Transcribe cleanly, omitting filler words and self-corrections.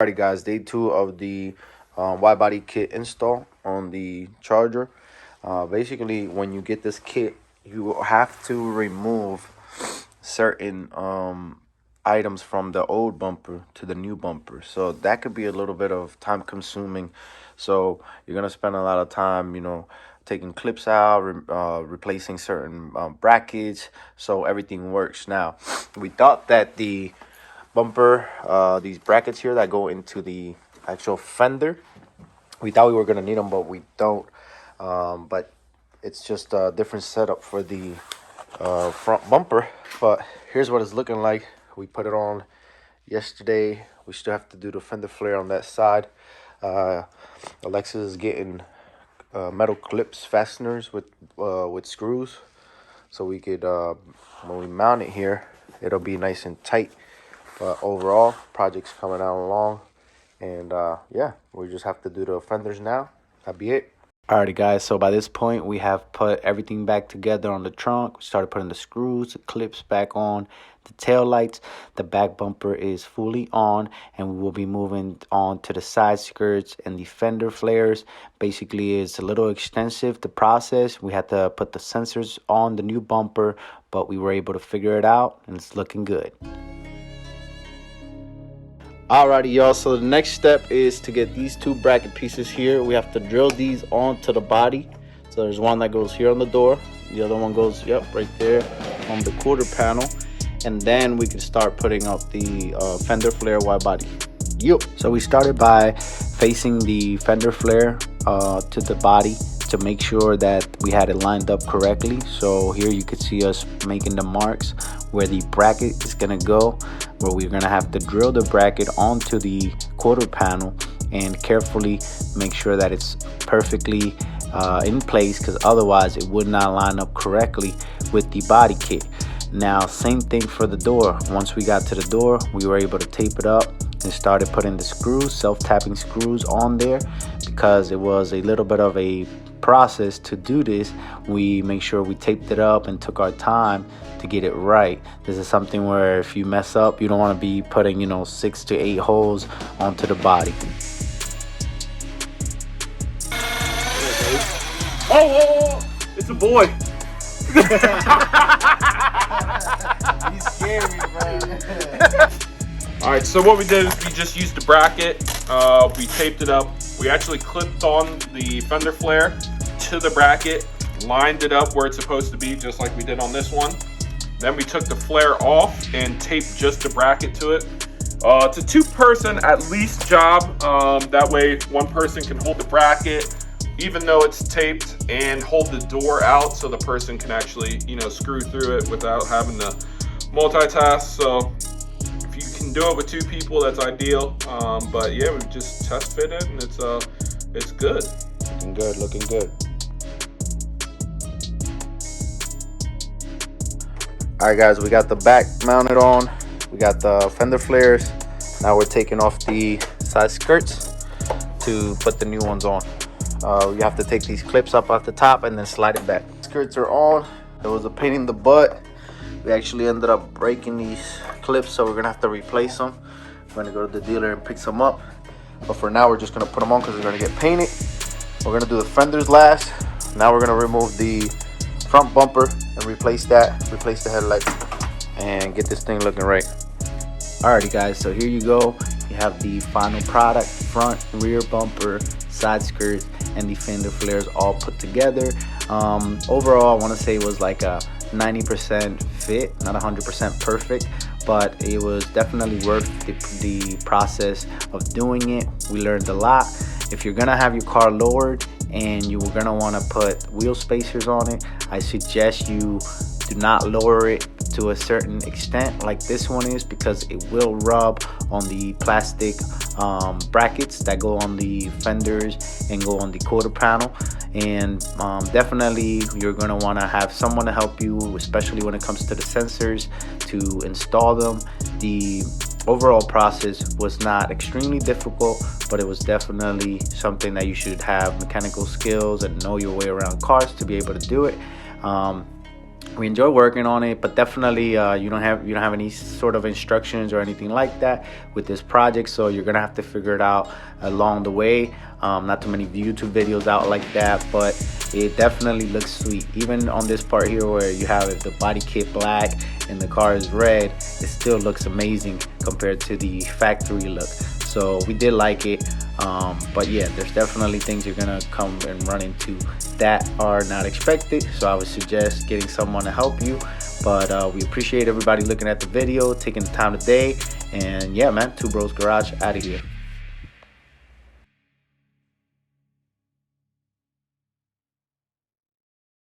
Alrighty guys, day 2 of the wide body kit install on the Charger. Basically, when you get this kit, you have to remove certain items from the old bumper to the new bumper. So that could be a little bit of time consuming. So you're going to spend a lot of time, taking clips out, replacing certain brackets, so everything works. Now, we thought that the bumper, these brackets here that go into the actual fender, we thought we were going to need them, but we don't. But it's just a different setup for the front bumper. But here's what it's looking like. We put it on yesterday. We still have to do the fender flare on that side. Alexis is getting metal clips, fasteners with screws, so we could when we mount it here, it'll be nice and tight. But overall, project's coming out along, and yeah, we just have to do the fenders now. That'll be it. Alrighty guys, so by this point we have put everything back together on the trunk. We started putting the screws, the clips back on, the tail lights. The back bumper is fully on, and we will be moving on to the side skirts and the fender flares. Basically, it's a little extensive, the process. We had to put the sensors on the new bumper, but we were able to figure it out, and it's looking good. Alrighty y'all, so the next step is to get these two bracket pieces here. We have to drill these onto the body. So there's one that goes here on the door, the other one goes right there on the quarter panel, and then we can start putting up the fender flare wide body. So we started by facing the fender flare to the body to make sure that we had it lined up correctly. So here you can see us making the marks where the bracket is gonna go, where we're gonna have to drill the bracket onto the quarter panel and carefully make sure that it's perfectly in place, because otherwise it would not line up correctly with the body kit. Now, same thing for the door. Once we got to the door, we were able to tape it up and started putting the screws, self-tapping screws on there. Because it was a little bit of a process to do this, we make sure we taped it up and took our time to get it right. This is something where if you mess up, you don't want to be putting 6 to 8 holes onto the body. Oh, it's a boy. He's scary, bro. All right, so what we did is we just used the bracket. We taped it up. We actually clipped on the fender flare to the bracket, lined it up where it's supposed to be, just like we did on this one. Then we took the flare off and taped just the bracket to it. It's a 2-person at least job. That way one person can hold the bracket, even though it's taped, and hold the door out so the person can actually, screw through it without having to multitask. So if you can do it with 2 people, that's ideal. But yeah, we just test fit it, and it's good. Looking good. All right guys, we got the back mounted on. We got the fender flares. Now we're taking off the side skirts to put the new ones on. You have to take these clips up off the top and then slide it back. Skirts are on. It was a pain in the butt. We actually ended up breaking these clips, so we're gonna have to replace them. We're gonna go to the dealer and pick some up. But for now, we're just gonna put them on because we're gonna get painted. We're gonna do the fenders last. Now we're gonna remove the front bumper and replace the headlight, and get this thing looking right. Alrighty guys, so here you go. You have the final product: front, rear bumper, side skirts, and the fender flares all put together. Overall, I want to say it was like a 90% fit, not 100% perfect, but it was definitely worth the process of doing it. We learned a lot. If you're gonna have your car lowered and you're gonna want to put wheel spacers on it, I suggest you do not lower it to a certain extent like this one is, because it will rub on the plastic brackets that go on the fenders and go on the quarter panel. And definitely you're going to want to have someone to help you, especially when it comes to the sensors, to install them. The overall process was not extremely difficult, but it was definitely something that you should have mechanical skills and know your way around cars to be able to do it. we enjoy working on it, but definitely you don't have any sort of instructions or anything like that with this project, so you're gonna have to figure it out along the way. Not too many YouTube videos out like that, but it definitely looks sweet. Even on this part here where you have the body kit black and the car is red, it still looks amazing compared to the factory look. So we did like it. But yeah, there's definitely things you're gonna come and run into that are not expected, so I would suggest getting someone to help you. But we appreciate everybody looking at the video, taking the time today, and yeah man, Two Bros Garage out of here.